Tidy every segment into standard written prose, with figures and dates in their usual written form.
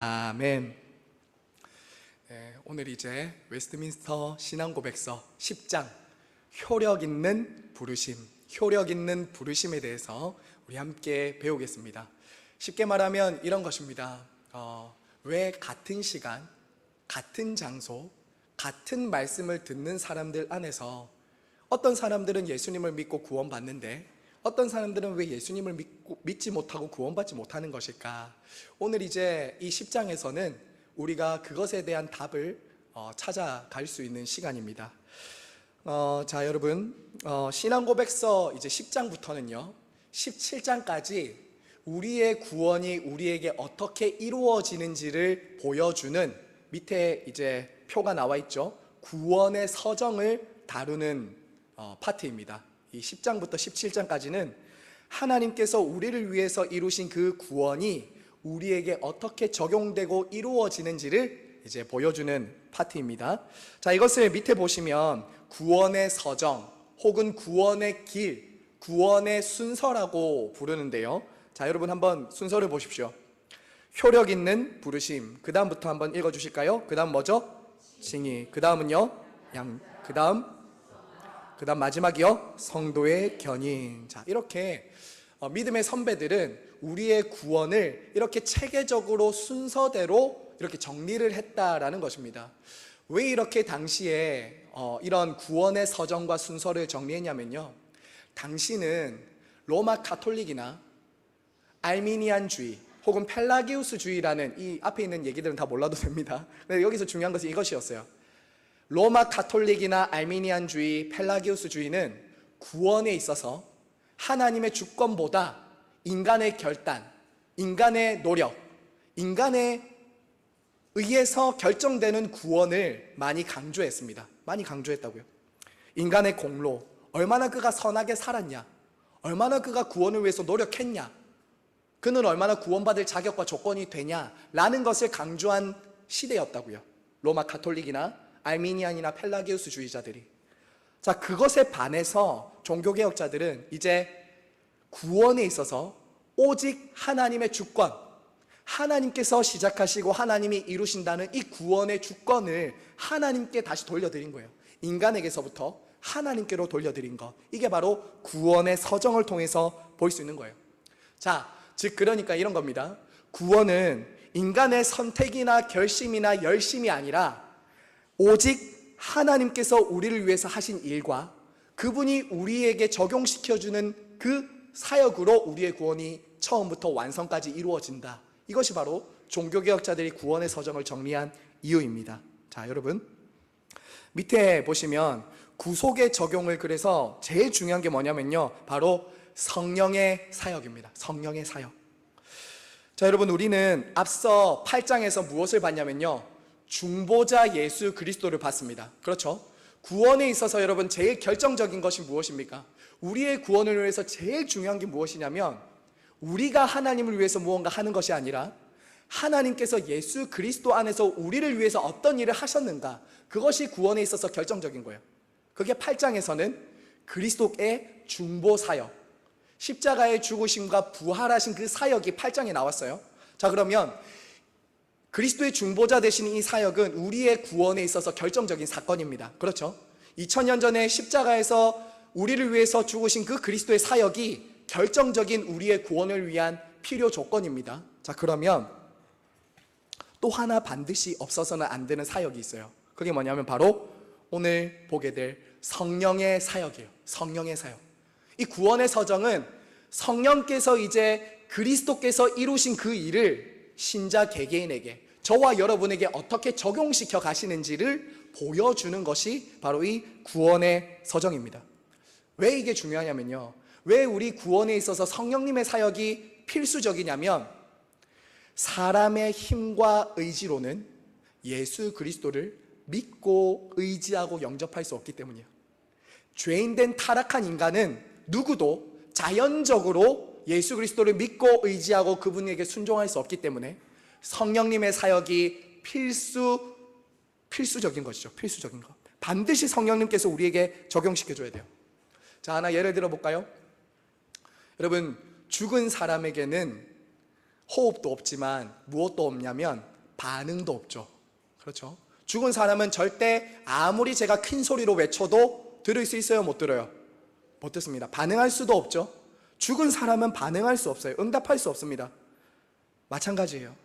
아멘. 오늘 이제 웨스트민스터 신앙고백서 10장 효력 있는 부르심에 대해서 우리 함께 배우겠습니다. 쉽게 말하면 이런 것입니다. 왜 같은 시간, 같은 장소, 같은 말씀을 듣는 사람들 안에서 어떤 사람들은 예수님을 믿고 구원받는데 어떤 사람들은 왜 예수님을 믿지 못하고 구원받지 못하는 것일까? 오늘 이제 이 10장에서는 우리가 그것에 대한 답을 찾아갈 수 있는 시간입니다. 자, 여러분, 신앙고백서 이제 10장부터는요 17장까지 우리의 구원이 우리에게 어떻게 이루어지는지를 보여주는, 밑에 이제 표가 나와 있죠, 구원의 서정을 다루는 파트입니다. 이 10장부터 17장까지는 하나님께서 우리를 위해서 이루신 그 구원이 우리에게 어떻게 적용되고 이루어지는지를 이제 보여주는 파트입니다. 자, 이것을 밑에 보시면 구원의 서정 혹은 구원의 길, 구원의 순서라고 부르는데요. 자, 여러분 한번 순서를 보십시오. 효력 있는 부르심, 그 다음부터 한번 읽어주실까요? 그 다음 뭐죠? 칭의, 그 다음은요? 그 다음 마지막이요? 성도의 견인. 자, 이렇게 믿음의 선배들은 우리의 구원을 이렇게 체계적으로 순서대로 이렇게 정리를 했다라는 것입니다. 왜 이렇게 당시에 이런 구원의 서정과 순서를 정리했냐면요, 당시는 로마 가톨릭이나 알미니안주의 혹은 펠라기우스주의라는, 이 앞에 있는 얘기들은 다 몰라도 됩니다. 근데 여기서 중요한 것은 이것이었어요. 로마 가톨릭이나 알미니안주의, 펠라기우스주의는 구원에 있어서 하나님의 주권보다 인간의 결단, 인간의 노력, 인간에 의해서 결정되는 구원을 많이 강조했습니다. 많이 강조했다고요. 인간의 공로, 얼마나 그가 선하게 살았냐, 얼마나 그가 구원을 위해서 노력했냐, 그는 얼마나 구원받을 자격과 조건이 되냐라는 것을 강조한 시대였다고요. 로마 가톨릭이나 알미니안이나 펠라기우스주의자들이. 자, 그것에 반해서 종교개혁자들은 이제 구원에 있어서 오직 하나님의 주권, 하나님께서 시작하시고 하나님이 이루신다는 이 구원의 주권을 하나님께 다시 돌려드린 거예요. 인간에게서부터 하나님께로 돌려드린 것, 이게 바로 구원의 서정을 통해서 볼 수 있는 거예요. 자, 즉 그러니까 이런 겁니다. 구원은 인간의 선택이나 결심이나 열심이 아니라 오직 하나님께서 우리를 위해서 하신 일과 그분이 우리에게 적용시켜주는 그 사역으로 우리의 구원이 처음부터 완성까지 이루어진다. 이것이 바로 종교개혁자들이 구원의 서정을 정리한 이유입니다. 자, 여러분 밑에 보시면 구속의 적용을, 그래서 제일 중요한 게 뭐냐면요, 바로 성령의 사역입니다. 성령의 사역. 자, 여러분, 우리는 앞서 8장에서 무엇을 봤냐면요, 중보자 예수 그리스도를 봤습니다. 그렇죠? 구원에 있어서 여러분 제일 결정적인 것이 무엇입니까? 우리의 구원을 위해서 제일 중요한 게 무엇이냐면, 우리가 하나님을 위해서 무언가 하는 것이 아니라 하나님께서 예수 그리스도 안에서 우리를 위해서 어떤 일을 하셨는가, 그것이 구원에 있어서 결정적인 거예요. 그게 8장에서는 그리스도의 중보 사역, 십자가의 죽으심과 부활하신 그 사역이 8장에 나왔어요. 자, 그러면 그리스도의 중보자 되신 이 사역은 우리의 구원에 있어서 결정적인 사건입니다. 그렇죠? 2000년 전에 십자가에서 우리를 위해서 죽으신 그 그리스도의 사역이 결정적인 우리의 구원을 위한 필요 조건입니다. 자, 그러면 또 하나 반드시 없어서는 안 되는 사역이 있어요. 그게 뭐냐면 바로 오늘 보게 될 성령의 사역이에요. 성령의 사역. 이 구원의 서정은 성령께서 이제 그리스도께서 이루신 그 일을 신자 개개인에게, 저와 여러분에게 어떻게 적용시켜 가시는지를 보여주는 것이 바로 이 구원의 서정입니다. 왜 이게 중요하냐면요, 왜 우리 구원에 있어서 성령님의 사역이 필수적이냐면, 사람의 힘과 의지로는 예수 그리스도를 믿고 의지하고 영접할 수 없기 때문이에요. 죄인된 타락한 인간은 누구도 자연적으로 예수 그리스도를 믿고 의지하고 그분에게 순종할 수 없기 때문에 성령님의 사역이 필수적인 것이죠. 필수적인 것. 반드시 성령님께서 우리에게 적용시켜줘야 돼요. 자, 하나 예를 들어 볼까요? 여러분, 죽은 사람에게는 호흡도 없지만 무엇도 없냐면 반응도 없죠. 그렇죠? 죽은 사람은 절대 아무리 제가 큰 소리로 외쳐도 들을 수 있어요? 못 들어요? 못 듣습니다. 반응할 수도 없죠. 죽은 사람은 반응할 수 없어요. 응답할 수 없습니다. 마찬가지예요.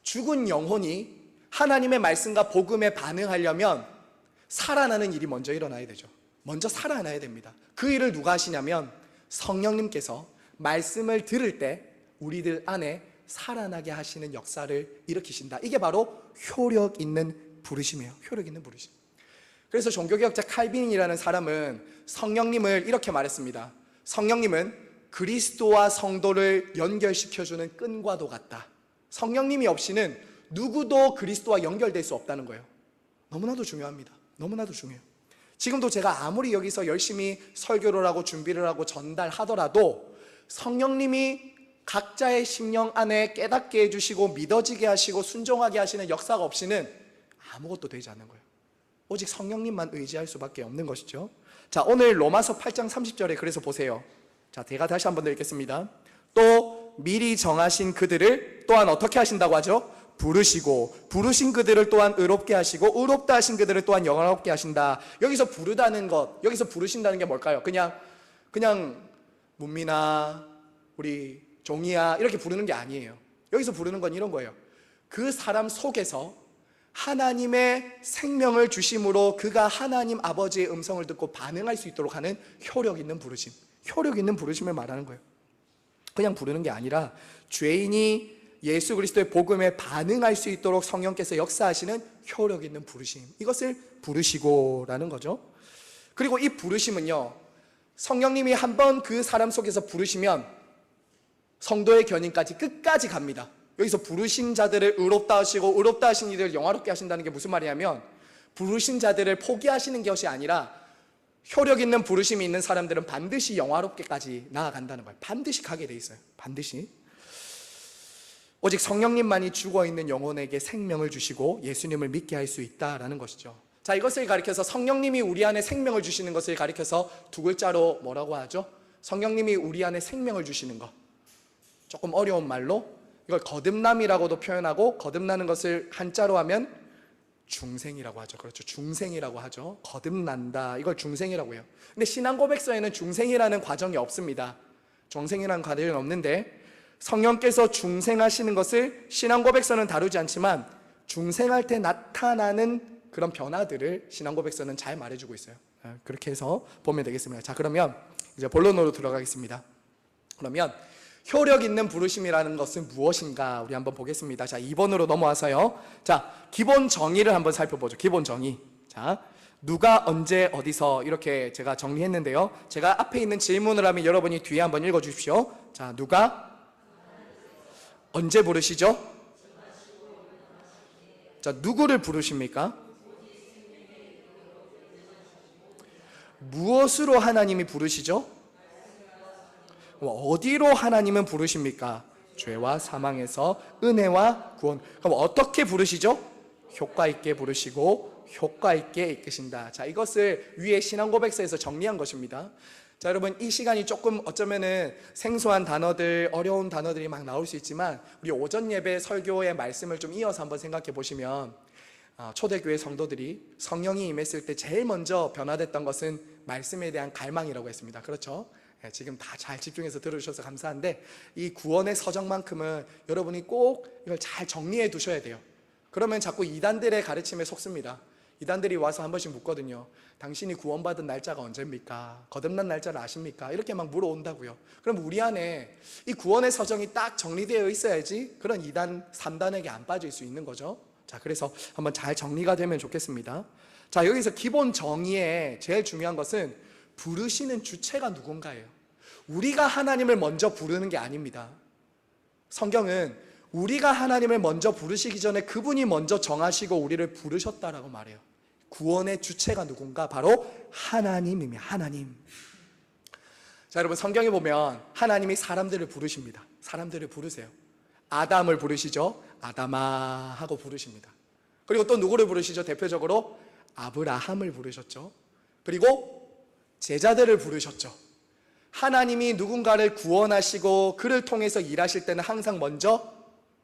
죽은 영혼이 하나님의 말씀과 복음에 반응하려면 살아나는 일이 먼저 일어나야 되죠. 먼저 살아나야 됩니다. 그 일을 누가 하시냐면 성령님께서 말씀을 들을 때 우리들 안에 살아나게 하시는 역사를 일으키신다. 이게 바로 효력 있는 부르심이에요. 효력 있는 부르심. 그래서 종교개혁자 칼빈이라는 사람은 성령님을 이렇게 말했습니다. 성령님은 그리스도와 성도를 연결시켜주는 끈과도 같다. 성령님이 없이는 누구도 그리스도와 연결될 수 없다는 거예요. 너무나도 중요합니다. 너무나도 중요해요. 지금도 제가 아무리 여기서 열심히 설교를 하고 준비를 하고 전달하더라도 성령님이 각자의 심령 안에 깨닫게 해주시고 믿어지게 하시고 순종하게 하시는 역사가 없이는 아무것도 되지 않는 거예요. 오직 성령님만 의지할 수밖에 없는 것이죠. 자, 오늘 로마서 8장 30절에 그래서 보세요. 자, 제가 다시 한번 더 읽겠습니다. 또 미리 정하신 그들을 또한 어떻게 하신다고 하죠? 부르시고 부르신 그들을 또한 의롭게 하시고 의롭다 하신 그들을 또한 영화롭게 하신다. 여기서 부르다는 것, 여기서 부르신다는 게 뭘까요? 그냥 문민아, 우리 종이야 이렇게 부르는 게 아니에요. 여기서 부르는 건 이런 거예요. 그 사람 속에서 하나님의 생명을 주심으로 그가 하나님 아버지의 음성을 듣고 반응할 수 있도록 하는 효력 있는 부르심, 효력 있는 부르심을 말하는 거예요. 그냥 부르는 게 아니라 죄인이 예수 그리스도의 복음에 반응할 수 있도록 성령께서 역사하시는 효력 있는 부르심, 이것을 부르시고라는 거죠. 그리고 이 부르심은요, 성령님이 한번 그 사람 속에서 부르시면 성도의 견인까지 끝까지 갑니다. 여기서 부르신 자들을 의롭다 하시고 의롭다 하신 이들을 영화롭게 하신다는 게 무슨 말이냐면, 부르신 자들을 포기하시는 것이 아니라 효력 있는 부르심이 있는 사람들은 반드시 영화롭게까지 나아간다는 거예요. 반드시 가게 돼 있어요. 반드시. 오직 성령님만이 죽어있는 영혼에게 생명을 주시고 예수님을 믿게 할 수 있다라는 것이죠. 자, 이것을 가리켜서 성령님이 우리 안에 생명을 주시는 것을 가리켜서 두 글자로 뭐라고 하죠? 성령님이 우리 안에 생명을 주시는 것, 조금 어려운 말로 이걸 거듭남이라고도 표현하고, 거듭나는 것을 한자로 하면 중생이라고 하죠. 그렇죠. 중생이라고 하죠. 거듭난다, 이걸 중생이라고 해요. 근데 신앙고백서에는 중생이라는 과정이 없습니다. 중생이라는 과정이 없는데, 성령께서 중생하시는 것을 신앙고백서는 다루지 않지만 중생할 때 나타나는 그런 변화들을 신앙고백서는 잘 말해주고 있어요. 그렇게 해서 보면 되겠습니다. 자, 그러면 이제 본론으로 들어가겠습니다. 그러면 효력 있는 부르심이라는 것은 무엇인가 우리 한번 보겠습니다. 자, 2번으로 넘어와서요. 자, 기본 정의를 한번 살펴보죠. 기본 정의. 자, 누가 언제 어디서 이렇게 제가 정리했는데요. 제가 앞에 있는 질문을 하면 여러분이 뒤에 한번 읽어 주십시오. 자, 누가 언제 부르시죠? 자, 누구를 부르십니까? 무엇으로 하나님이 부르시죠? 어디로 하나님은 부르십니까? 죄와 사망에서 은혜와 구원. 그럼 어떻게 부르시죠? 효과 있게 부르시고 효과 있게 이끄신다. 자, 이것을 위에 신앙고백서에서 정리한 것입니다. 자, 여러분, 이 시간이 조금 어쩌면은 생소한 단어들, 어려운 단어들이 막 나올 수 있지만 우리 오전 예배 설교의 말씀을 좀 이어서 한번 생각해 보시면, 초대교회 성도들이 성령이 임했을 때 제일 먼저 변화됐던 것은 말씀에 대한 갈망이라고 했습니다. 그렇죠? 지금 다 잘 집중해서 들어주셔서 감사한데, 이 구원의 서정만큼은 여러분이 꼭 이걸 잘 정리해 두셔야 돼요. 그러면 자꾸 이단들의 가르침에 속습니다. 이단들이 와서 한 번씩 묻거든요. 당신이 구원받은 날짜가 언제입니까? 거듭난 날짜를 아십니까? 이렇게 막 물어온다고요. 그럼 우리 안에 이 구원의 서정이 딱 정리되어 있어야지 그런 2단, 3단에게 안 빠질 수 있는 거죠. 자, 그래서 한번 잘 정리가 되면 좋겠습니다. 자, 여기서 기본 정의에 제일 중요한 것은 부르시는 주체가 누군가예요. 우리가 하나님을 먼저 부르는 게 아닙니다. 성경은 우리가 하나님을 먼저 부르시기 전에 그분이 먼저 정하시고 우리를 부르셨다라고 말해요. 구원의 주체가 누군가? 바로 하나님입니다. 하나님. 자, 여러분, 성경에 보면 하나님이 사람들을 부르십니다. 사람들을 부르세요. 아담을 부르시죠. 아담아 하고 부르십니다. 그리고 또 누구를 부르시죠? 대표적으로 아브라함을 부르셨죠. 그리고 제자들을 부르셨죠. 하나님이 누군가를 구원하시고 그를 통해서 일하실 때는 항상 먼저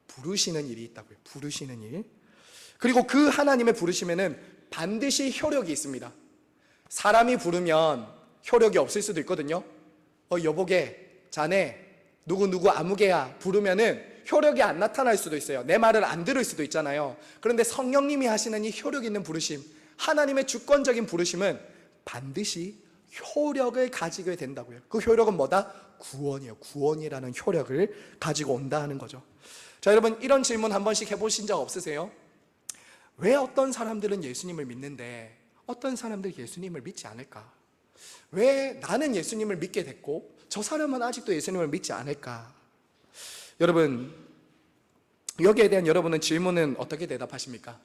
부르시는 일이 있다고요. 부르시는 일. 그리고 그 하나님의 부르심에는 반드시 효력이 있습니다. 사람이 부르면 효력이 없을 수도 있거든요. 여보게, 자네, 누구 아무개야 부르면은 효력이 안 나타날 수도 있어요. 내 말을 안 들을 수도 있잖아요. 그런데 성령님이 하시는 이 효력 있는 부르심, 하나님의 주권적인 부르심은 반드시 효력을 가지게 된다고요. 그 효력은 뭐다? 구원이에요. 구원이라는 효력을 가지고 온다 하는 거죠. 자, 여러분, 이런 질문 한 번씩 해보신 적 없으세요? 왜 어떤 사람들은 예수님을 믿는데 어떤 사람들은 예수님을 믿지 않을까? 왜 나는 예수님을 믿게 됐고 저 사람은 아직도 예수님을 믿지 않을까? 여러분, 여기에 대한 여러분은 질문은 어떻게 대답하십니까?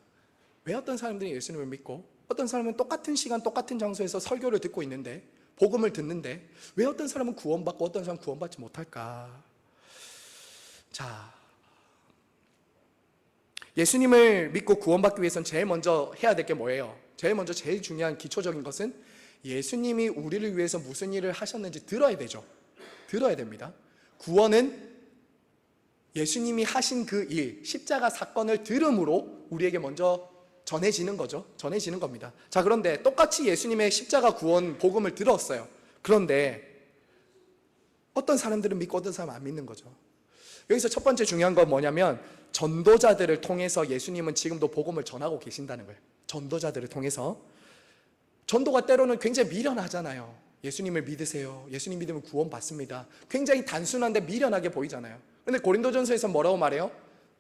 왜 어떤 사람들이 예수님을 믿고 어떤 사람은 똑같은 시간 똑같은 장소에서 설교를 듣고 있는데, 복음을 듣는데 왜 어떤 사람은 구원받고 어떤 사람은 구원받지 못할까? 자, 예수님을 믿고 구원받기 위해서는 제일 먼저 해야 될 게 뭐예요? 제일 중요한 기초적인 것은 예수님이 우리를 위해서 무슨 일을 하셨는지 들어야 되죠. 들어야 됩니다. 구원은 예수님이 하신 그 일, 십자가 사건을 들음으로 우리에게 먼저 전해지는 거죠. 전해지는 겁니다. 자, 그런데 똑같이 예수님의 십자가 구원 복음을 들었어요. 그런데 어떤 사람들은 믿고 어떤 사람은 안 믿는 거죠. 여기서 첫 번째 중요한 건 뭐냐면 전도자들을 통해서 예수님은 지금도 복음을 전하고 계신다는 거예요. 전도자들을 통해서. 전도가 때로는 굉장히 미련하잖아요. 예수님을 믿으세요. 예수님 믿으면 구원 받습니다. 굉장히 단순한데 미련하게 보이잖아요. 그런데 고린도전서에서 뭐라고 말해요?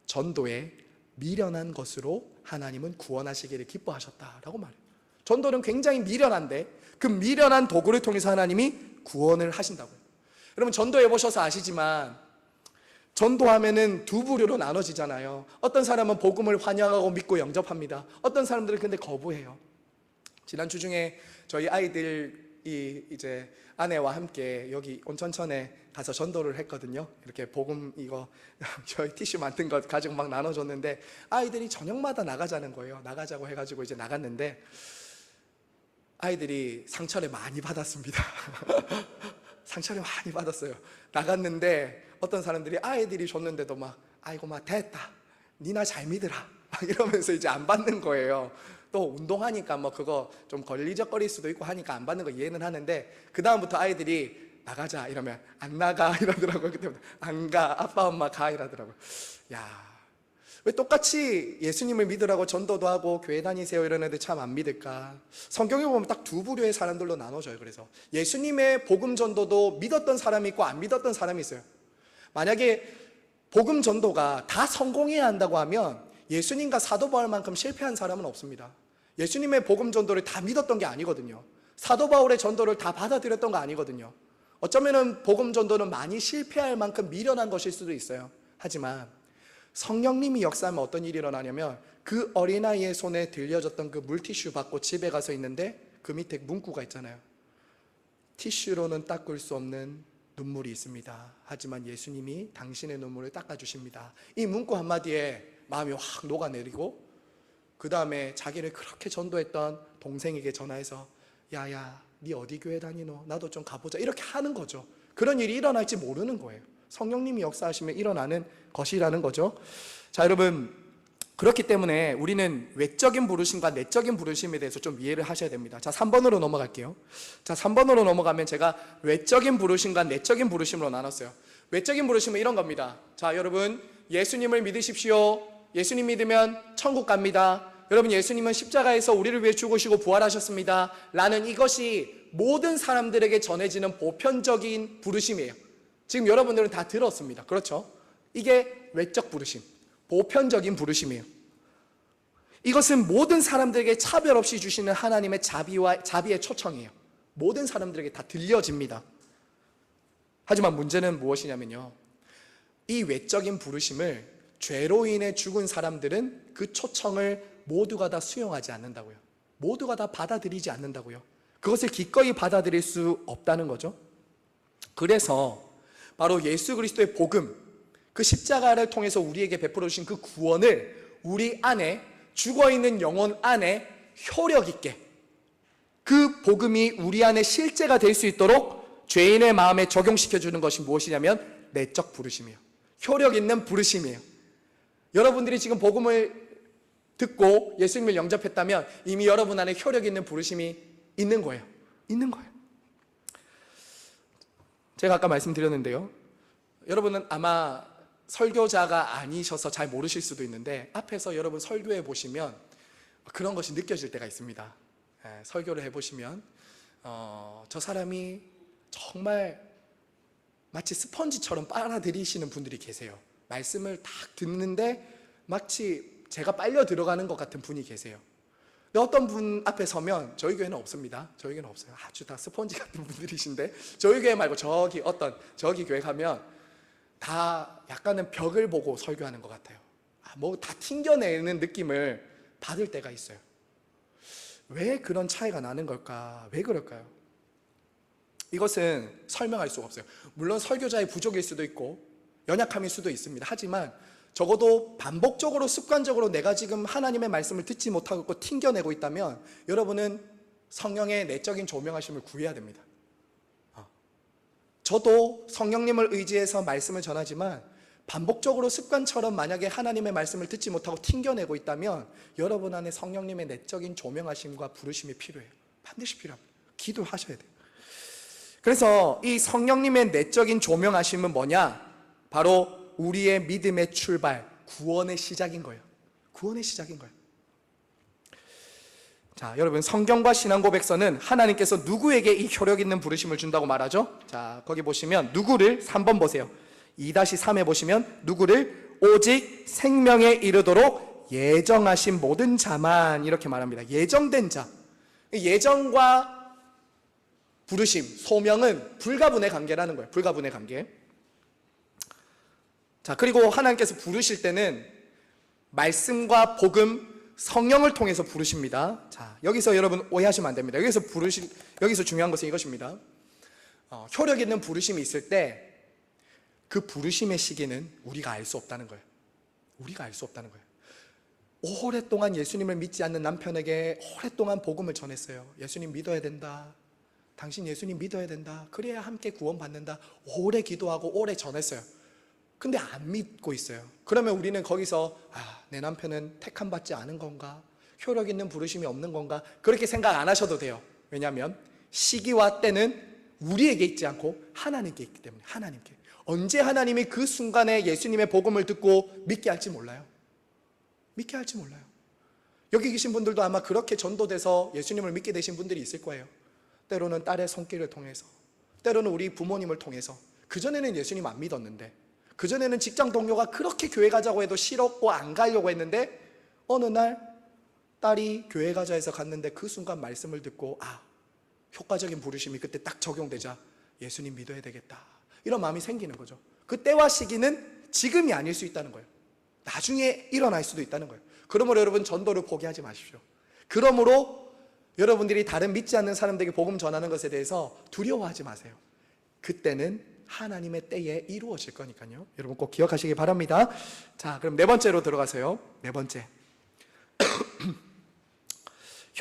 전도에 미련한 것으로 하나님은 구원하시기를 기뻐하셨다라고 말해요. 전도는 굉장히 미련한데 그 미련한 도구를 통해서 하나님이 구원을 하신다고요. 여러분, 전도해 보셔서 아시지만 전도하면은 두 부류로 나눠지잖아요. 어떤 사람은 복음을 환영하고 믿고 영접합니다. 어떤 사람들은 근데 거부해요. 지난주 중에 저희 아이들이 이제 아내와 함께 여기 온천천에 가서 전도를 했거든요. 이렇게 복음 이거 저희 티슈 만든 거 가지고 막 나눠줬는데 아이들이 저녁마다 나가자는 거예요. 나가자고 해가지고 이제 나갔는데 아이들이 상처를 많이 받았습니다. 상처를 많이 받았어요. 나갔는데 어떤 사람들이 아이들이 줬는데도 막 아이고 막 됐다, 니나 잘 믿으라 막 이러면서 이제 안 받는 거예요. 또 운동하니까 뭐 그거 좀 걸리적거릴 수도 있고 하니까 안 받는 거 이해는 하는데 그 다음부터 아이들이 나가자 이러면 안 나가 이러더라고요. 그때부터 안 가, 아빠 엄마 가 이러더라고요. 야, 왜 똑같이 예수님을 믿으라고 전도도 하고 교회 다니세요 이런 애들 참 안 믿을까? 성경에 보면 딱 두 부류의 사람들로 나눠져요. 그래서 예수님의 복음 전도도 믿었던 사람이 있고 안 믿었던 사람이 있어요. 만약에 복음 전도가 다 성공해야 한다고 하면 예수님과 사도 바울만큼 실패한 사람은 없습니다. 예수님의 복음 전도를 다 믿었던 게 아니거든요. 사도 바울의 전도를 다 받아들였던 거 아니거든요. 어쩌면은 복음 전도는 많이 실패할 만큼 미련한 것일 수도 있어요. 하지만 성령님이 역사하면 어떤 일이 일어나냐면 그 어린아이의 손에 들려졌던 그 물티슈 받고 집에 가서 있는데 그 밑에 문구가 있잖아요. 티슈로는 닦을 수 없는 눈물이 있습니다. 하지만 예수님이 당신의 눈물을 닦아주십니다. 이 문구 한마디에 마음이 확 녹아내리고 그 다음에 자기를 그렇게 전도했던 동생에게 전화해서 야야 네 어디 교회 다니노? 나도 좀 가보자 이렇게 하는 거죠. 그런 일이 일어날지 모르는 거예요. 성령님이 역사하시면 일어나는 것이라는 거죠. 자, 여러분, 그렇기 때문에 우리는 외적인 부르심과 내적인 부르심에 대해서 좀 이해를 하셔야 됩니다. 자, 3번으로 넘어갈게요. 자, 3번으로 넘어가면 제가 외적인 부르심과 내적인 부르심으로 나눴어요. 외적인 부르심은 이런 겁니다. 자, 여러분, 예수님을 믿으십시오. 예수님 믿으면 천국 갑니다. 여러분, 예수님은 십자가에서 우리를 위해 죽으시고 부활하셨습니다. 라는 이것이 모든 사람들에게 전해지는 보편적인 부르심이에요. 지금 여러분들은 다 들었습니다. 그렇죠? 이게 외적 부르심, 보편적인 부르심이에요. 이것은 모든 사람들에게 차별 없이 주시는 하나님의 자비의 초청이에요. 모든 사람들에게 다 들려집니다. 하지만 문제는 무엇이냐면요, 이 외적인 부르심을 죄로 인해 죽은 사람들은 그 초청을 모두가 다 수용하지 않는다고요. 모두가 다 받아들이지 않는다고요. 그것을 기꺼이 받아들일 수 없다는 거죠. 그래서 바로 예수 그리스도의 복음, 그 십자가를 통해서 우리에게 베풀어 주신 그 구원을 우리 안에, 죽어있는 영혼 안에 효력 있게, 그 복음이 우리 안에 실제가 될 수 있도록 죄인의 마음에 적용시켜 주는 것이 무엇이냐면 내적 부르심이에요. 효력 있는 부르심이에요. 여러분들이 지금 복음을 듣고 예수님을 영접했다면 이미 여러분 안에 효력 있는 부르심이 있는 거예요. 있는 거예요. 제가 아까 말씀드렸는데요, 여러분은 아마 설교자가 아니셔서 잘 모르실 수도 있는데 앞에서 여러분 설교해 보시면 그런 것이 느껴질 때가 있습니다. 설교를 해보시면 저 사람이 정말 마치 스펀지처럼 빨아들이시는 분들이 계세요. 말씀을 딱 듣는데 마치 제가 빨려 들어가는 것 같은 분이 계세요. 근데 어떤 분 앞에 서면 저희 교회는 없습니다. 저희 교회는 없어요. 아주 다 스펀지 같은 분들이신데 저희 교회 말고 저기 교회 가면 다 약간은 벽을 보고 설교하는 것 같아요. 뭐 다 튕겨내는 느낌을 받을 때가 있어요. 왜 그런 차이가 나는 걸까? 왜 그럴까요? 이것은 설명할 수가 없어요. 물론 설교자의 부족일 수도 있고 연약함일 수도 있습니다. 하지만 적어도 반복적으로 습관적으로 내가 지금 하나님의 말씀을 듣지 못하고 튕겨내고 있다면 여러분은 성령의 내적인 조명하심을 구해야 됩니다. 저도 성령님을 의지해서 말씀을 전하지만 반복적으로 습관처럼 만약에 하나님의 말씀을 듣지 못하고 튕겨내고 있다면 여러분 안에 성령님의 내적인 조명하심과 부르심이 필요해요. 반드시 필요합니다. 기도하셔야 돼요. 그래서 이 성령님의 내적인 조명하심은 뭐냐? 바로 우리의 믿음의 출발, 구원의 시작인 거예요. 구원의 시작인 거예요. 자, 여러분, 성경과 신앙고백서는 하나님께서 누구에게 이 효력 있는 부르심을 준다고 말하죠? 자, 거기 보시면 누구를 3번 보세요. 2-3에 보시면 누구를 오직 생명에 이르도록 예정하신 모든 자만, 이렇게 말합니다. 예정된 자. 예정과 부르심, 소명은 불가분의 관계라는 거예요. 불가분의 관계. 자, 그리고 하나님께서 부르실 때는 말씀과 복음, 성령을 통해서 부르십니다. 자, 여기서 여러분 오해하시면 안 됩니다. 여기서 중요한 것은 이것입니다. 효력 있는 부르심이 있을 때 그 부르심의 시기는 우리가 알 수 없다는 거예요. 우리가 알 수 없다는 거예요. 오랫동안 예수님을 믿지 않는 남편에게 오랫동안 복음을 전했어요. 예수님 믿어야 된다. 당신 예수님 믿어야 된다. 그래야 함께 구원받는다. 오래 기도하고 오래 전했어요. 근데 안 믿고 있어요. 그러면 우리는 거기서 내 남편은 택함 받지 않은 건가? 효력 있는 부르심이 없는 건가? 그렇게 생각 안 하셔도 돼요. 왜냐하면 시기와 때는 우리에게 있지 않고 하나님께 있기 때문에. 하나님께. 언제 하나님이 그 순간에 예수님의 복음을 듣고 믿게 할지 몰라요. 믿게 할지 몰라요. 여기 계신 분들도 아마 그렇게 전도돼서 예수님을 믿게 되신 분들이 있을 거예요. 때로는 딸의 손길을 통해서, 때로는 우리 부모님을 통해서. 그전에는 예수님 안 믿었는데, 그전에는 직장 동료가 그렇게 교회 가자고 해도 싫었고 안 가려고 했는데 어느 날 딸이 교회 가자 해서 갔는데 그 순간 말씀을 듣고 효과적인 부르심이 그때 딱 적용되자 예수님 믿어야 되겠다, 이런 마음이 생기는 거죠. 그때와 시기는 지금이 아닐 수 있다는 거예요. 나중에 일어날 수도 있다는 거예요. 그러므로 여러분 전도를 포기하지 마십시오. 그러므로 여러분들이 다른 믿지 않는 사람들에게 복음 전하는 것에 대해서 두려워하지 마세요. 그때는 하나님의 때에 이루어질 거니까요. 여러분 꼭 기억하시기 바랍니다. 자, 그럼 네 번째로 들어가세요. 네 번째.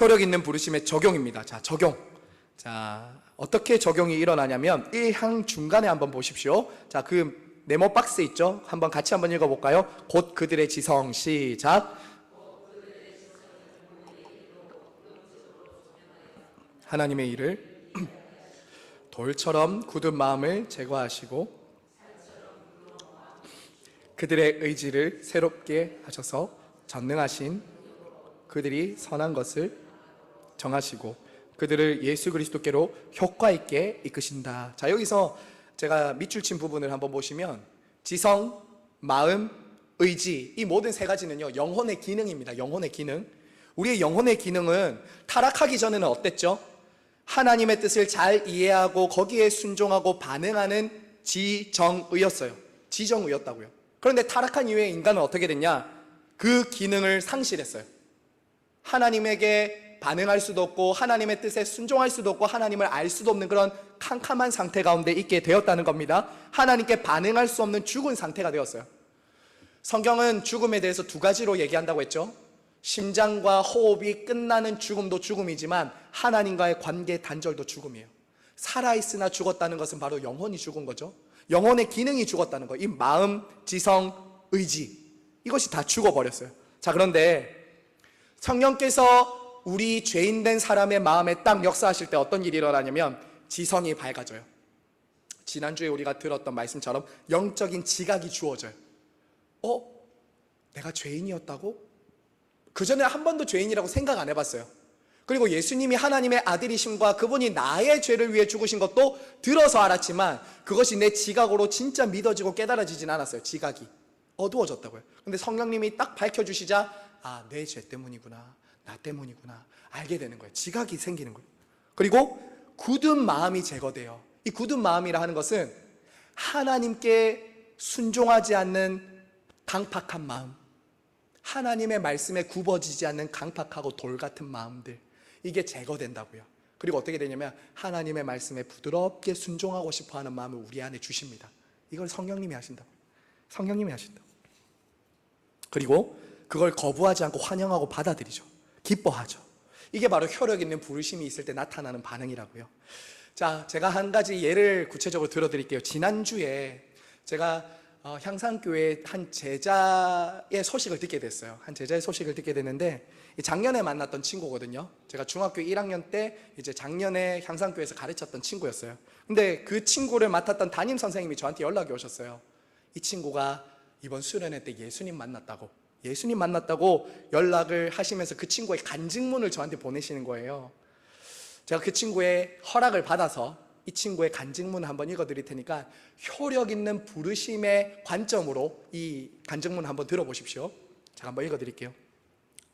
효력 있는 부르심의 적용입니다. 자, 적용. 자, 어떻게 적용이 일어나냐면 1항 중간에 한번 보십시오. 자, 그 네모 박스 있죠? 한번 같이 한번 읽어볼까요? 곧 그들의 지성. 시작. 하나님의 일을 돌처럼 굳은 마음을 제거하시고 그들의 의지를 새롭게 하셔서 전능하신 그들이 선한 것을 정하시고 그들을 예수 그리스도께로 효과 있게 이끄신다. 자, 여기서 제가 밑줄 친 부분을 한번 보시면 지성, 마음, 의지, 이 모든 세 가지는요 영혼의 기능입니다. 영혼의 기능. 우리의 영혼의 기능은 타락하기 전에는 어땠죠? 하나님의 뜻을 잘 이해하고 거기에 순종하고 반응하는 지정의였어요. 지정의였다고요. 그런데 타락한 이후에 인간은 어떻게 됐냐? 그 기능을 상실했어요. 하나님에게 반응할 수도 없고 하나님의 뜻에 순종할 수도 없고 하나님을 알 수도 없는 그런 캄캄한 상태 가운데 있게 되었다는 겁니다. 하나님께 반응할 수 없는 죽은 상태가 되었어요. 성경은 죽음에 대해서 두 가지로 얘기한다고 했죠. 심장과 호흡이 끝나는 죽음도 죽음이지만 하나님과의 관계 단절도 죽음이에요. 살아있으나 죽었다는 것은 바로 영혼이 죽은 거죠. 영혼의 기능이 죽었다는 거예요. 이 마음, 지성, 의지. 이것이 다 죽어버렸어요. 자, 그런데 성령께서 우리 죄인된 사람의 마음에 딱 역사하실 때 어떤 일이 일어나냐면 지성이 밝아져요. 지난주에 우리가 들었던 말씀처럼 영적인 지각이 주어져요. 내가 죄인이었다고? 그전에 한 번도 죄인이라고 생각 안 해봤어요. 그리고 예수님이 하나님의 아들이심과 그분이 나의 죄를 위해 죽으신 것도 들어서 알았지만 그것이 내 지각으로 진짜 믿어지고 깨달아지진 않았어요. 지각이 어두워졌다고요. 근데 성령님이 딱 밝혀주시자 내 죄 때문이구나, 나 때문이구나 알게 되는 거예요. 지각이 생기는 거예요. 그리고 굳은 마음이 제거돼요. 이 굳은 마음이라 하는 것은 하나님께 순종하지 않는 강팍한 마음, 하나님의 말씀에 굽어지지 않는 강팍하고 돌 같은 마음들, 이게 제거된다고요. 그리고 어떻게 되냐면 하나님의 말씀에 부드럽게 순종하고 싶어하는 마음을 우리 안에 주십니다. 이걸 성령님이 하신다고. 성령님이 하신다고. 그리고 그걸 거부하지 않고 환영하고 받아들이죠. 기뻐하죠. 이게 바로 효력 있는 부르심이 있을 때 나타나는 반응이라고요. 자, 제가 한 가지 예를 구체적으로 들어드릴게요. 지난주에 제가 향상교회 한 제자의 소식을 듣게 됐어요. 한 제자의 소식을 듣게 됐는데 작년에 만났던 친구거든요. 제가 중학교 1학년 때 이제 작년에 향상교회에서 가르쳤던 친구였어요. 근데 그 친구를 맡았던 담임 선생님이 저한테 연락이 오셨어요. 이 친구가 이번 수련회 때 예수님 만났다고 연락을 하시면서 그 친구의 간증문을 저한테 보내시는 거예요. 제가 그 친구의 허락을 받아서 이 친구의 간증문을 한번 읽어드릴 테니까 효력 있는 부르심의 관점으로 이 간증문을 한번 들어보십시오. 제가 한번 읽어드릴게요.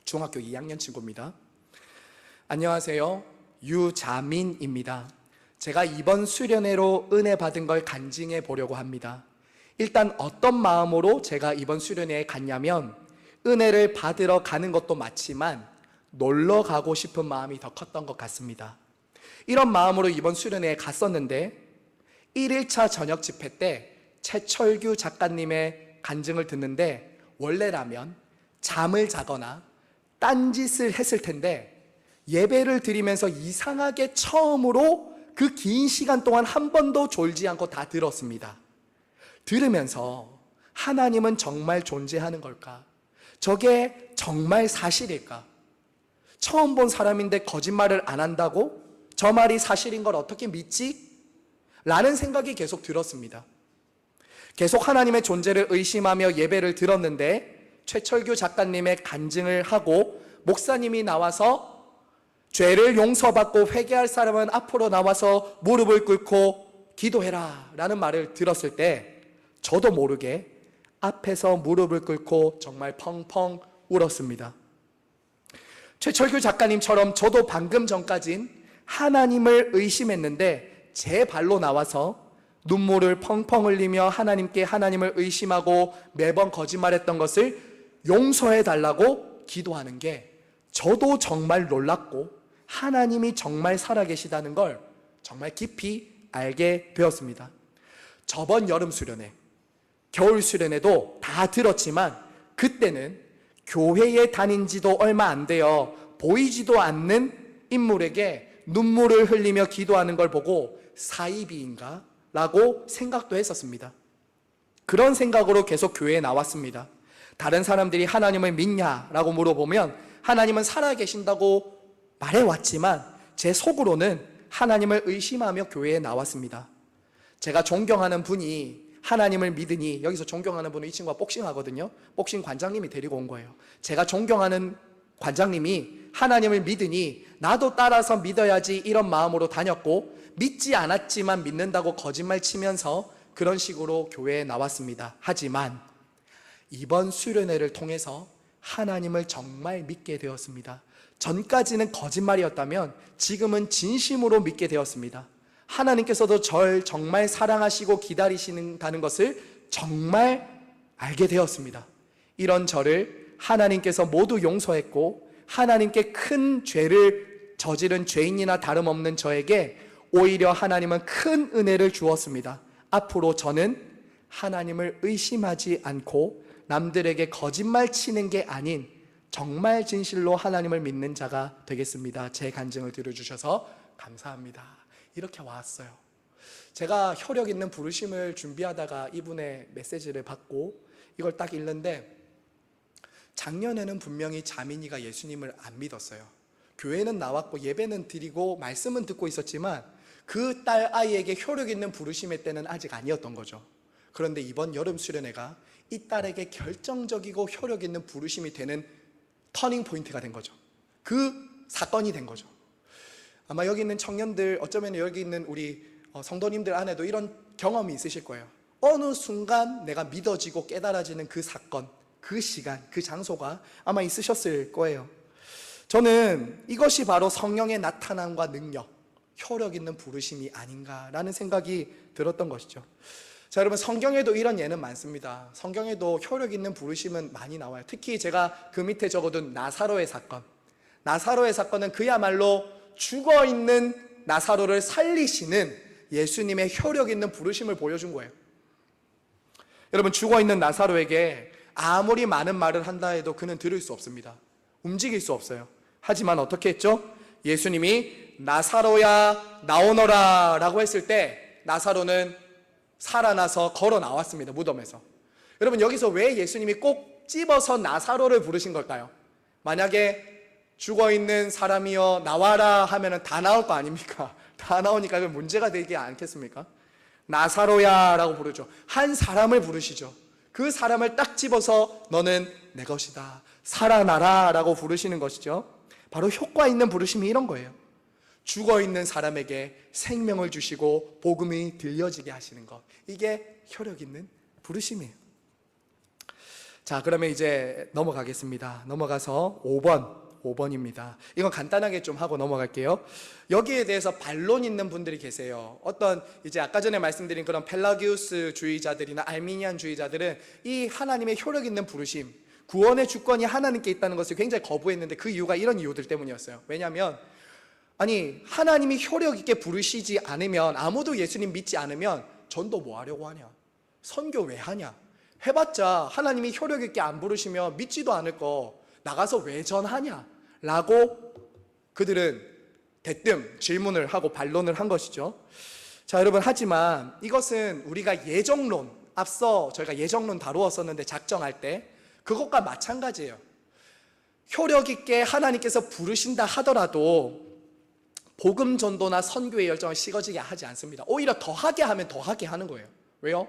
중학교 2학년 친구입니다. 안녕하세요. 유자민입니다. 제가 이번 수련회로 은혜 받은 걸 간증해 보려고 합니다. 일단 어떤 마음으로 제가 이번 수련회에 갔냐면 은혜를 받으러 가는 것도 맞지만 놀러 가고 싶은 마음이 더 컸던 것 같습니다. 이런 마음으로 이번 수련회에 갔었는데 1일차 저녁 집회 때 최철규 작가님의 간증을 듣는데 원래라면 잠을 자거나 딴짓을 했을 텐데 예배를 드리면서 이상하게 처음으로 그 긴 시간 동안 한 번도 졸지 않고 다 들었습니다. 들으면서 하나님은 정말 존재하는 걸까? 저게 정말 사실일까? 처음 본 사람인데 거짓말을 안 한다고? 저 말이 사실인 걸 어떻게 믿지? 라는 생각이 계속 들었습니다. 계속 하나님의 존재를 의심하며 예배를 들었는데 최철규 작가님의 간증을 하고 목사님이 나와서 죄를 용서받고 회개할 사람은 앞으로 나와서 무릎을 꿇고 기도해라 라는 말을 들었을 때 저도 모르게 앞에서 무릎을 꿇고 정말 펑펑 울었습니다. 최철규 작가님처럼 저도 방금 전까진 하나님을 의심했는데 제 발로 나와서 눈물을 펑펑 흘리며 하나님께 하나님을 의심하고 매번 거짓말했던 것을 용서해 달라고 기도하는 게 저도 정말 놀랐고 하나님이 정말 살아계시다는 걸 정말 깊이 알게 되었습니다. 저번 여름 수련회, 겨울 수련회도 다 들었지만 그때는 교회에 다닌 지도 얼마 안 되어 보이지도 않는 인물에게 눈물을 흘리며 기도하는 걸 보고 사이비인가? 라고 생각도 했었습니다. 그런 생각으로 계속 교회에 나왔습니다. 다른 사람들이 하나님을 믿냐? 라고 물어보면 하나님은 살아계신다고 말해왔지만 제 속으로는 하나님을 의심하며 교회에 나왔습니다. 제가 존경하는 분이 하나님을 믿으니, 여기서 존경하는 분은 이 친구가 복싱하거든요. 복싱 관장님이 데리고 온 거예요. 제가 존경하는 관장님이 하나님을 믿으니 나도 따라서 믿어야지 이런 마음으로 다녔고 믿지 않았지만 믿는다고 거짓말 치면서 그런 식으로 교회에 나왔습니다. 하지만 이번 수련회를 통해서 하나님을 정말 믿게 되었습니다. 전까지는 거짓말이었다면 지금은 진심으로 믿게 되었습니다. 하나님께서도 절 정말 사랑하시고 기다리시는다는 것을 정말 알게 되었습니다. 이런 저를 하나님께서 모두 용서했고 하나님께 큰 죄를 저지른 죄인이나 다름없는 저에게 오히려 하나님은 큰 은혜를 주었습니다. 앞으로 저는 하나님을 의심하지 않고 남들에게 거짓말 치는 게 아닌 정말 진실로 하나님을 믿는 자가 되겠습니다. 제 간증을 들어주셔서 감사합니다. 이렇게 왔어요. 제가 효력 있는 부르심을 준비하다가 이분의 메시지를 받고 이걸 딱 읽는데 작년에는 분명히 자민이가 예수님을 안 믿었어요. 교회는 나왔고 예배는 드리고 말씀은 듣고 있었지만 그 딸 아이에게 효력 있는 부르심의 때는 아직 아니었던 거죠. 그런데 이번 여름 수련회가 이 딸에게 결정적이고 효력 있는 부르심이 되는 터닝 포인트가 된 거죠. 그 사건이 된 거죠. 아마 여기 있는 청년들, 어쩌면 여기 있는 우리 성도님들 안에도 이런 경험이 있으실 거예요. 어느 순간 내가 믿어지고 깨달아지는 그 사건, 그 시간, 그 장소가 아마 있으셨을 거예요. 저는 이것이 바로 성령의 나타남과 능력, 효력 있는 부르심이 아닌가라는 생각이 들었던 것이죠. 자, 여러분, 성경에도 이런 예는 많습니다. 성경에도 효력 있는 부르심은 많이 나와요. 특히 제가 그 밑에 적어둔 나사로의 사건. 나사로의 사건은 그야말로 죽어있는 나사로를 살리시는 예수님의 효력 있는 부르심을 보여준 거예요. 여러분, 죽어있는 나사로에게 아무리 많은 말을 한다 해도 그는 들을 수 없습니다. 움직일 수 없어요. 하지만 어떻게 했죠? 예수님이 나사로야 나오너라 라고 했을 때 나사로는 살아나서 걸어 나왔습니다. 무덤에서. 여러분, 여기서 왜 예수님이 꼭 집어서 나사로를 부르신 걸까요? 만약에 죽어있는 사람이여 나와라 하면은 다 나올 거 아닙니까? 다 나오니까 그 문제가 되지 않겠습니까? 나사로야 라고 부르죠. 한 사람을 부르시죠. 그 사람을 딱 집어서 너는 내 것이다, 살아나라 라고 부르시는 것이죠. 바로 효과 있는 부르심이 이런 거예요. 죽어있는 사람에게 생명을 주시고 복음이 들려지게 하시는 것, 이게 효력 있는 부르심이에요. 자, 그러면 이제 넘어가겠습니다. 넘어가서 5번입니다. 이건 간단하게 좀 하고 넘어갈게요. 여기에 대해서 반론 있는 분들이 계세요. 어떤 이제 아까 전에 말씀드린 그런 펠라기우스 주의자들이나 알미니안 주의자들은 이 하나님의 효력 있는 부르심, 구원의 주권이 하나님께 있다는 것을 굉장히 거부했는데 그 이유가 이런 이유들 때문이었어요. 왜냐하면 아니, 하나님이 효력 있게 부르시지 않으면, 아무도 예수님 믿지 않으면 전도 뭐 하려고 하냐? 선교 왜 하냐? 해봤자 하나님이 효력 있게 안 부르시면 믿지도 않을 거 나가서 왜 전하냐? 라고 그들은 대뜸 질문을 하고 반론을 한 것이죠. 자, 여러분, 하지만 이것은 우리가 예정론, 앞서 저희가 예정론 다루었었는데 작정할 때 그것과 마찬가지예요. 효력 있게 하나님께서 부르신다 하더라도 복음 전도나 선교의 열정을 식어지게 하지 않습니다. 오히려 더하게 하면 더하게 하는 거예요. 왜요?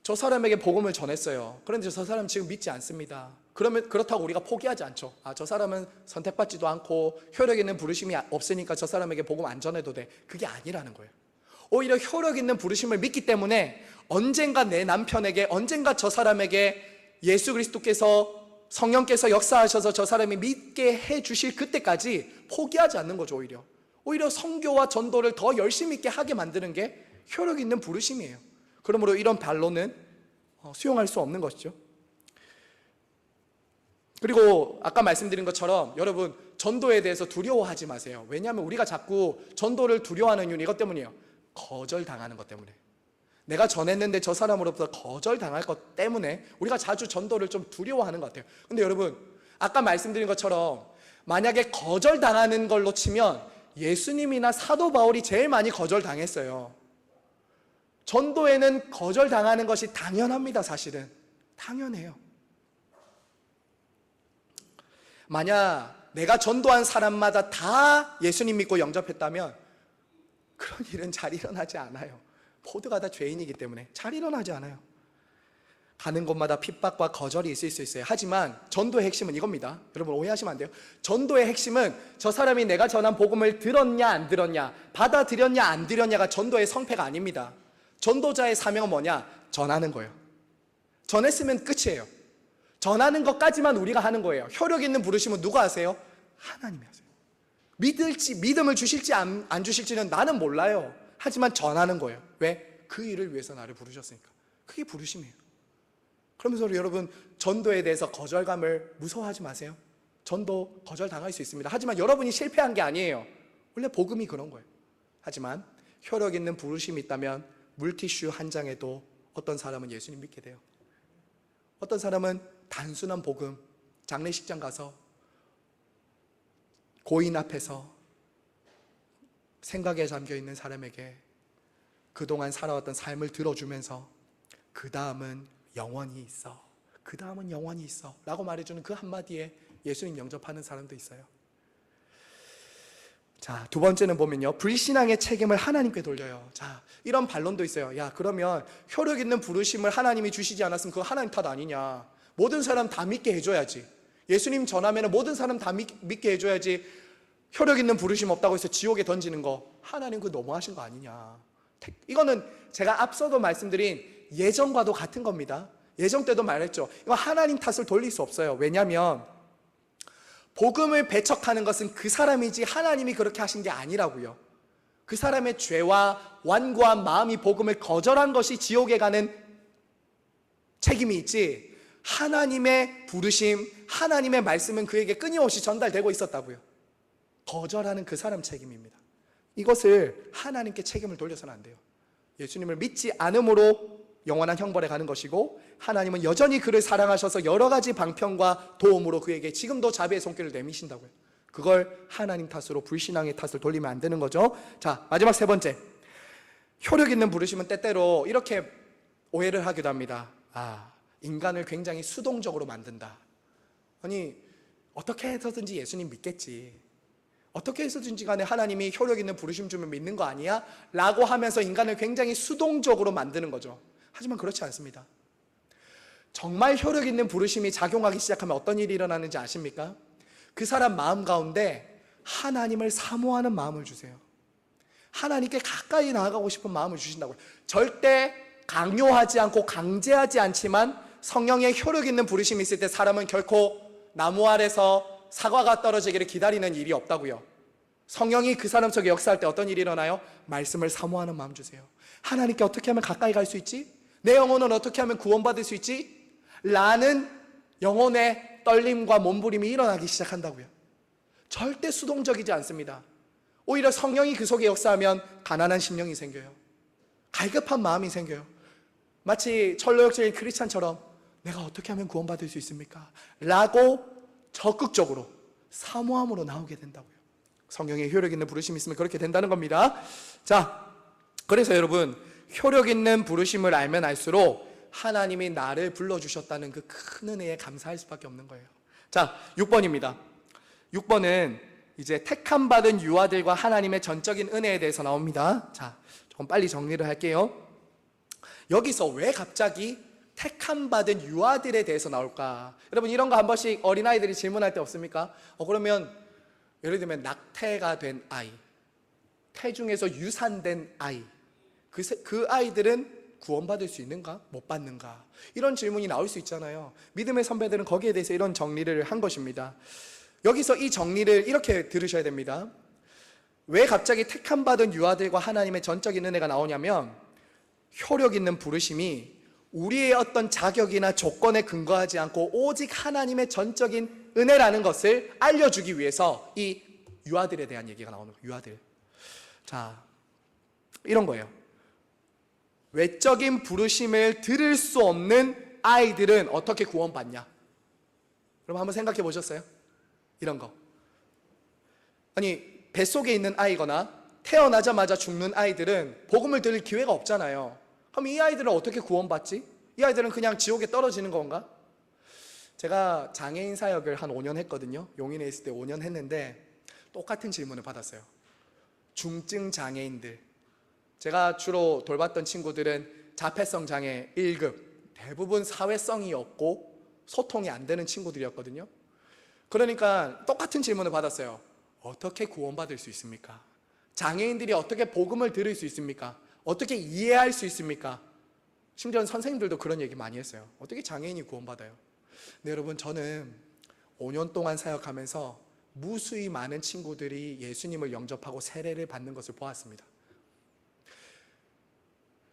저 사람에게 복음을 전했어요. 그런데 저 사람 지금 믿지 않습니다. 그러면 그렇다고 우리가 포기하지 않죠. 아, 저 사람은 선택받지도 않고 효력 있는 부르심이 없으니까 저 사람에게 복음 안 전해도 돼. 그게 아니라는 거예요. 오히려 효력 있는 부르심을 믿기 때문에 언젠가 내 남편에게, 언젠가 저 사람에게 예수 그리스도께서, 성령께서 역사하셔서 저 사람이 믿게 해주실 그때까지 포기하지 않는 거죠. 오히려 선교와 전도를 더 열심히 있게 하게 만드는 게 효력 있는 부르심이에요. 그러므로 이런 반론은 수용할 수 없는 것이죠. 그리고 아까 말씀드린 것처럼 여러분, 전도에 대해서 두려워하지 마세요. 왜냐하면 우리가 자꾸 전도를 두려워하는 이유는 이것 때문이에요. 거절당하는 것 때문에. 내가 전했는데 저 사람으로부터 거절당할 것 때문에 우리가 자주 전도를 좀 두려워하는 것 같아요. 근데 여러분, 아까 말씀드린 것처럼 만약에 거절당하는 걸로 치면 예수님이나 사도 바울이 제일 많이 거절당했어요. 전도에는 거절당하는 것이 당연합니다. 사실은 당연해요. 만약 내가 전도한 사람마다 다 예수님 믿고 영접했다면 그런 일은 잘 일어나지 않아요. 모두가 다 죄인이기 때문에 잘 일어나지 않아요. 가는 곳마다 핍박과 거절이 있을 수 있어요. 하지만 전도의 핵심은 이겁니다. 여러분, 오해하시면 안 돼요. 전도의 핵심은 저 사람이 내가 전한 복음을 들었냐 안 들었냐, 받아들였냐 안 들였냐가 전도의 성패가 아닙니다. 전도자의 사명은 뭐냐? 전하는 거예요. 전했으면 끝이에요. 전하는 것까지만 우리가 하는 거예요. 효력 있는 부르심은 누가 하세요? 하나님이 하세요. 믿음을 주실지 안 주실지는 나는 몰라요. 하지만 전하는 거예요. 왜? 그 일을 위해서 나를 부르셨으니까. 그게 부르심이에요. 그러면서 여러분, 전도에 대해서 거절감을 무서워하지 마세요. 전도 거절당할 수 있습니다. 하지만 여러분이 실패한 게 아니에요. 원래 복음이 그런 거예요. 하지만 효력 있는 부르심이 있다면 물티슈 한 장에도 어떤 사람은 예수님 믿게 돼요. 어떤 사람은 단순한 복음, 장례식장 가서 고인 앞에서 생각에 잠겨있는 사람에게 그동안 살아왔던 삶을 들어주면서 그 다음은 영원히 있어, 그 다음은 영원히 있어 라고 말해주는 그 한마디에 예수님 영접하는 사람도 있어요. 자, 두 번째는 보면요, 불신앙의 책임을 하나님께 돌려요. 자, 이런 반론도 있어요. 야, 그러면 효력 있는 부르심을 하나님이 주시지 않았으면 그거 하나님 탓 아니냐. 모든 사람 다 믿게 해줘야지. 예수님 전하면 모든 사람 다 믿게 해줘야지. 효력 있는 부르심 없다고 해서 지옥에 던지는 거 하나님 그거 너무하신 거 아니냐. 이거는 제가 앞서도 말씀드린 예정과도 같은 겁니다. 예정 때도 말했죠. 이거 하나님 탓을 돌릴 수 없어요. 왜냐하면 복음을 배척하는 것은 그 사람이지 하나님이 그렇게 하신 게 아니라고요. 그 사람의 죄와 완고한 마음이 복음을 거절한 것이 지옥에 가는 책임이 있지, 하나님의 부르심, 하나님의 말씀은 그에게 끊임없이 전달되고 있었다고요. 거절하는 그 사람 책임입니다. 이것을 하나님께 책임을 돌려서는 안 돼요. 예수님을 믿지 않음으로 영원한 형벌에 가는 것이고, 하나님은 여전히 그를 사랑하셔서 여러 가지 방편과 도움으로 그에게 지금도 자비의 손길을 내미신다고요. 그걸 하나님 탓으로, 불신앙의 탓을 돌리면 안 되는 거죠. 자, 마지막 세 번째, 효력 있는 부르심은 때때로 이렇게 오해를 하기도 합니다. 인간을 굉장히 수동적으로 만든다. 아니, 어떻게 해서든지 예수님 믿겠지, 어떻게 해서든지 간에 하나님이 효력 있는 부르심 주면 믿는 거 아니야? 라고 하면서 인간을 굉장히 수동적으로 만드는 거죠. 하지만 그렇지 않습니다. 정말 효력 있는 부르심이 작용하기 시작하면 어떤 일이 일어나는지 아십니까? 그 사람 마음 가운데 하나님을 사모하는 마음을 주세요. 하나님께 가까이 나아가고 싶은 마음을 주신다고요. 절대 강요하지 않고 강제하지 않지만 성령의 효력 있는 부르심이 있을 때 사람은 결코 나무 아래서 사과가 떨어지기를 기다리는 일이 없다고요. 성령이 그 사람 속에 역사할 때 어떤 일이 일어나요? 말씀을 사모하는 마음 주세요. 하나님께 어떻게 하면 가까이 갈 수 있지? 내 영혼은 어떻게 하면 구원받을 수 있지? 라는 영혼의 떨림과 몸부림이 일어나기 시작한다고요. 절대 수동적이지 않습니다. 오히려 성령이 그 속에 역사하면 가난한 심령이 생겨요. 갈급한 마음이 생겨요. 마치 철로역적인 크리스찬처럼 내가 어떻게 하면 구원받을 수 있습니까? 라고 적극적으로 사모함으로 나오게 된다고요. 성령의 효력 있는 부르심이 있으면 그렇게 된다는 겁니다. 자, 그래서 여러분, 효력 있는 부르심을 알면 알수록 하나님이 나를 불러주셨다는 그 큰 은혜에 감사할 수밖에 없는 거예요. 자, 6번입니다. 6번은 이제 택함받은 유아들과 하나님의 전적인 은혜에 대해서 나옵니다. 자, 조금 빨리 정리를 할게요. 여기서 왜 갑자기 택함받은 유아들에 대해서 나올까? 여러분, 이런 거 한 번씩 어린아이들이 질문할 때 없습니까? 그러면 예를 들면 낙태가 된 아이, 태중에서 유산된 아이, 그 아이들은 구원받을 수 있는가? 못 받는가? 이런 질문이 나올 수 있잖아요. 믿음의 선배들은 거기에 대해서 이런 정리를 한 것입니다. 여기서 이 정리를 이렇게 들으셔야 됩니다. 왜 갑자기 택함받은 유아들과 하나님의 전적인 은혜가 나오냐면, 효력 있는 부르심이 우리의 어떤 자격이나 조건에 근거하지 않고 오직 하나님의 전적인 은혜라는 것을 알려주기 위해서 이 유아들에 대한 얘기가 나오는 거예요. 유아들. 자, 이런 거예요. 외적인 부르심을 들을 수 없는 아이들은 어떻게 구원받냐? 여러분 한번 생각해 보셨어요? 이런 거. 아니, 뱃속에 있는 아이거나 태어나자마자 죽는 아이들은 복음을 들을 기회가 없잖아요. 그럼 이 아이들은 어떻게 구원받지? 이 아이들은 그냥 지옥에 떨어지는 건가? 제가 장애인 사역을 한 5년 했거든요. 용인에 있을 때 5년 했는데 똑같은 질문을 받았어요. 중증 장애인들, 제가 주로 돌봤던 친구들은 자폐성 장애 1급, 대부분 사회성이 없고 소통이 안 되는 친구들이었거든요. 그러니까 똑같은 질문을 받았어요. 어떻게 구원받을 수 있습니까? 장애인들이 어떻게 복음을 들을 수 있습니까? 어떻게 이해할 수 있습니까? 심지어 선생님들도 그런 얘기 많이 했어요. 어떻게 장애인이 구원받아요? 근데 여러분, 저는 5년 동안 사역하면서 무수히 많은 친구들이 예수님을 영접하고 세례를 받는 것을 보았습니다.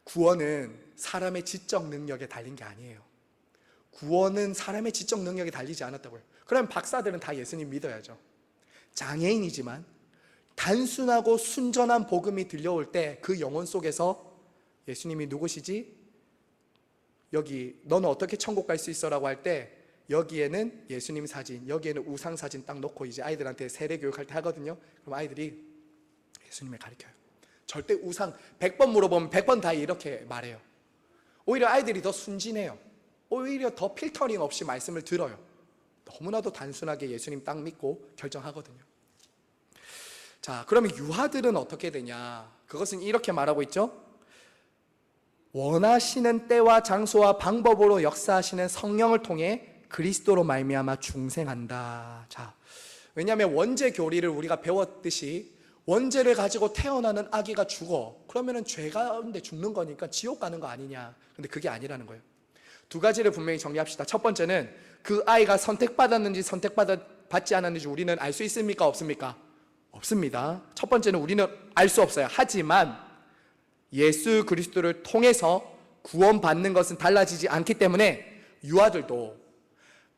구원은 사람의 지적 능력에 달린 게 아니에요. 구원은 사람의 지적 능력에 달리지 않았다고요. 그럼 박사들은 다 예수님 믿어야죠. 장애인이지만 단순하고 순전한 복음이 들려올 때 그 영혼 속에서 예수님이 누구시지? 여기 너는 어떻게 천국 갈 수 있어? 라고 할 때 여기에는 예수님 사진, 여기에는 우상 사진 딱 놓고 이제 아이들한테 세례 교육할 때 하거든요. 그럼 아이들이 예수님을 가르쳐요. 절대 우상 100번 물어보면 100번 다 이렇게 말해요. 오히려 아이들이 더 순진해요. 오히려 더 필터링 없이 말씀을 들어요. 너무나도 단순하게 예수님 딱 믿고 결정하거든요. 자, 그러면 유아들은 어떻게 되냐? 그것은 이렇게 말하고 있죠. 원하시는 때와 장소와 방법으로 역사하시는 성령을 통해 그리스도로 말미암아 중생한다. 자, 왜냐하면 원죄 교리를 우리가 배웠듯이 원죄를 가지고 태어나는 아기가 죽어. 그러면은 죄 가운데 죽는 거니까 지옥 가는 거 아니냐? 근데 그게 아니라는 거예요. 두 가지를 분명히 정리합시다. 첫 번째는 그 아이가 선택받았는지 선택받지 않았는지 우리는 알 수 있습니까? 없습니까? 없습니다. 첫 번째는 우리는 알 수 없어요. 하지만 예수 그리스도를 통해서 구원받는 것은 달라지지 않기 때문에 유아들도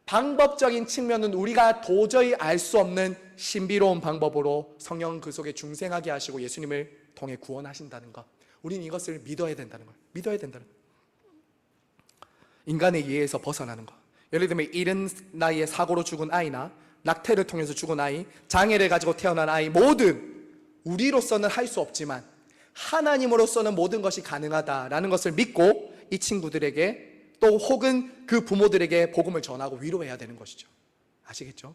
방법적인 측면은 우리가 도저히 알 수 없는 신비로운 방법으로 성령 그 속에 중생하게 하시고 예수님을 통해 구원하신다는 것, 우리는 이것을 믿어야 된다는 거예요. 믿어야 된다는 거예요. 인간의 이해에서 벗어나는 것. 예를 들면 이른 나이에 사고로 죽은 아이나 낙태를 통해서 죽은 아이, 장애를 가지고 태어난 아이, 모든 우리로서는 할 수 없지만 하나님으로서는 모든 것이 가능하다라는 것을 믿고 이 친구들에게 또 혹은 그 부모들에게 복음을 전하고 위로해야 되는 것이죠. 아시겠죠?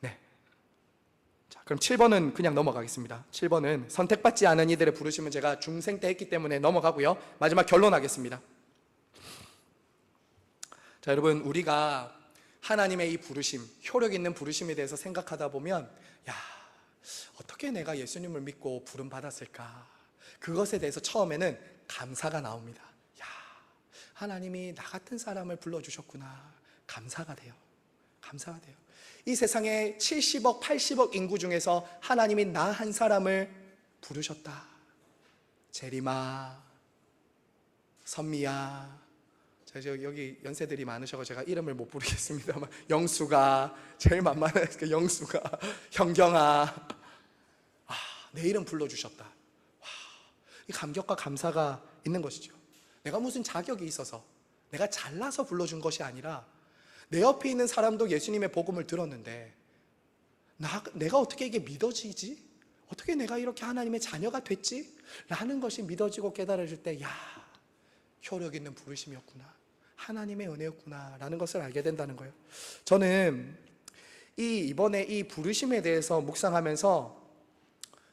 네. 자, 그럼 7번은 그냥 넘어가겠습니다. 7번은 선택받지 않은 이들의 부르심은 제가 중생 때 했기 때문에 넘어가고요. 마지막 결론하겠습니다. 자, 여러분, 우리가 하나님의 이 부르심, 효력 있는 부르심에 대해서 생각하다 보면 어떻게 내가 예수님을 믿고 부름 받았을까? 그것에 대해서 처음에는 감사가 나옵니다. 하나님이 나 같은 사람을 불러주셨구나. 감사가 돼요. 감사가 돼요. 이 세상에 70억, 80억 인구 중에서 하나님이 나 한 사람을 부르셨다. 제리마, 선미야, 여기 연세들이 많으셔서 제가 이름을 못 부르겠습니다만, 영수가, 제일 만만한 그 영수가, 현경아, 내 이름 불러주셨다. 이 감격과 감사가 있는 것이죠. 내가 무슨 자격이 있어서, 내가 잘나서 불러준 것이 아니라 내 옆에 있는 사람도 예수님의 복음을 들었는데 내가 어떻게 이게 믿어지지? 어떻게 내가 이렇게 하나님의 자녀가 됐지? 라는 것이 믿어지고 깨달아질 때 효력 있는 부르심이었구나, 하나님의 은혜였구나 라는 것을 알게 된다는 거예요. 저는 이번에 이 부르심에 대해서 묵상하면서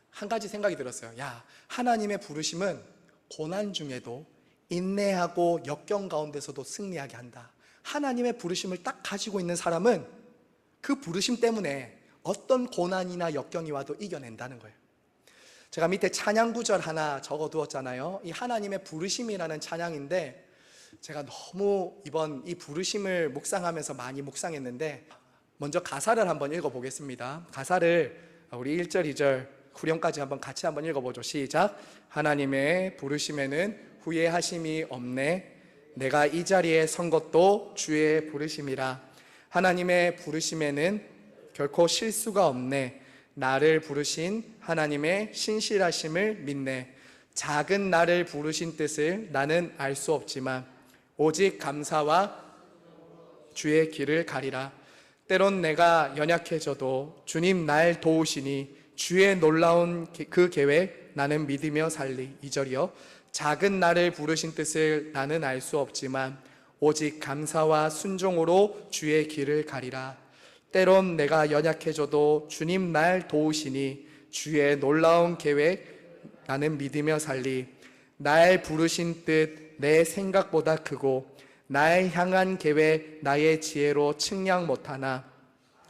한 가지 생각이 들었어요. 하나님의 부르심은 고난 중에도 인내하고 역경 가운데서도 승리하게 한다. 하나님의 부르심을 딱 가지고 있는 사람은 그 부르심 때문에 어떤 고난이나 역경이 와도 이겨낸다는 거예요. 제가 밑에 찬양 구절 하나 적어두었잖아요. 이 하나님의 부르심이라는 찬양인데, 제가 너무 이번 이 부르심을 묵상하면서 많이 묵상했는데, 먼저 가사를 한번 읽어보겠습니다. 가사를 우리 1절, 2절 후렴까지 같이 한번 읽어보죠. 시작. 하나님의 부르심에는 후회하심이 없네. 내가 이 자리에 선 것도 주의 부르심이라. 하나님의 부르심에는 결코 실수가 없네. 나를 부르신 하나님의 신실하심을 믿네. 작은 나를 부르신 뜻을 나는 알 수 없지만 오직 감사와 주의 길을 가리라. 때론 내가 연약해져도 주님 날 도우시니 주의 놀라운 그 계획 나는 믿으며 살리. 2절이요. 작은 나를 부르신 뜻을 나는 알 수 없지만 오직 감사와 순종으로 주의 길을 가리라. 때론 내가 연약해져도 주님 날 도우시니 주의 놀라운 계획 나는 믿으며 살리. 날 부르신 뜻 내 생각보다 크고 날 향한 계획 나의 지혜로 측량 못하나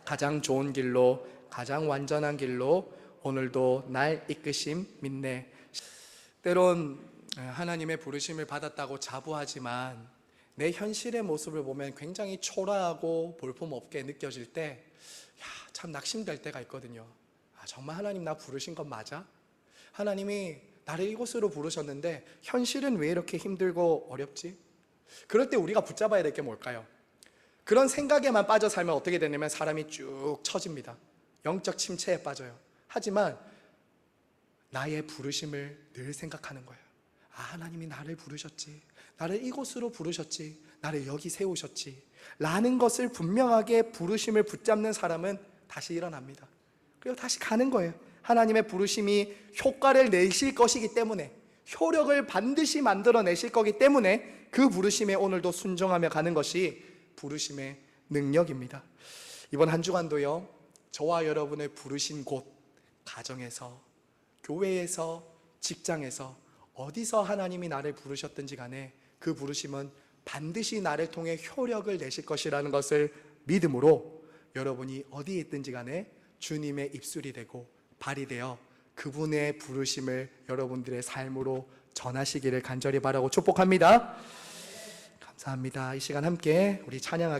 가장 좋은 길로 가장 완전한 길로 오늘도 날 이끄심 믿네. 때론 하나님의 부르심을 받았다고 자부하지만 내 현실의 모습을 보면 굉장히 초라하고 볼품없게 느껴질 때 참 낙심될 때가 있거든요. 정말 하나님 나 부르신 건 맞아? 하나님이 나를 이곳으로 부르셨는데 현실은 왜 이렇게 힘들고 어렵지? 그럴 때 우리가 붙잡아야 될 게 뭘까요? 그런 생각에만 빠져 살면 어떻게 되냐면 사람이 쭉 처집니다. 영적 침체에 빠져요. 하지만 나의 부르심을 늘 생각하는 거예요. 하나님이 나를 부르셨지, 나를 이곳으로 부르셨지, 나를 여기 세우셨지 라는 것을 분명하게 부르심을 붙잡는 사람은 다시 일어납니다. 그리고 다시 가는 거예요. 하나님의 부르심이 효과를 내실 것이기 때문에, 효력을 반드시 만들어내실 거기 때문에 그 부르심에 오늘도 순종하며 가는 것이 부르심의 능력입니다. 이번 한 주간도요, 저와 여러분의 부르신 곳, 가정에서, 교회에서, 직장에서, 어디서 하나님이 나를 부르셨든지 간에 그 부르심은 반드시 나를 통해 효력을 내실 것이라는 것을 믿음으로 여러분이 어디에 있든지 간에 주님의 입술이 되고 발이 되어 그분의 부르심을 여러분들의 삶으로 전하시기를 간절히 바라고 축복합니다. 감사합니다. 이 시간 함께 우리 찬양하겠습니다.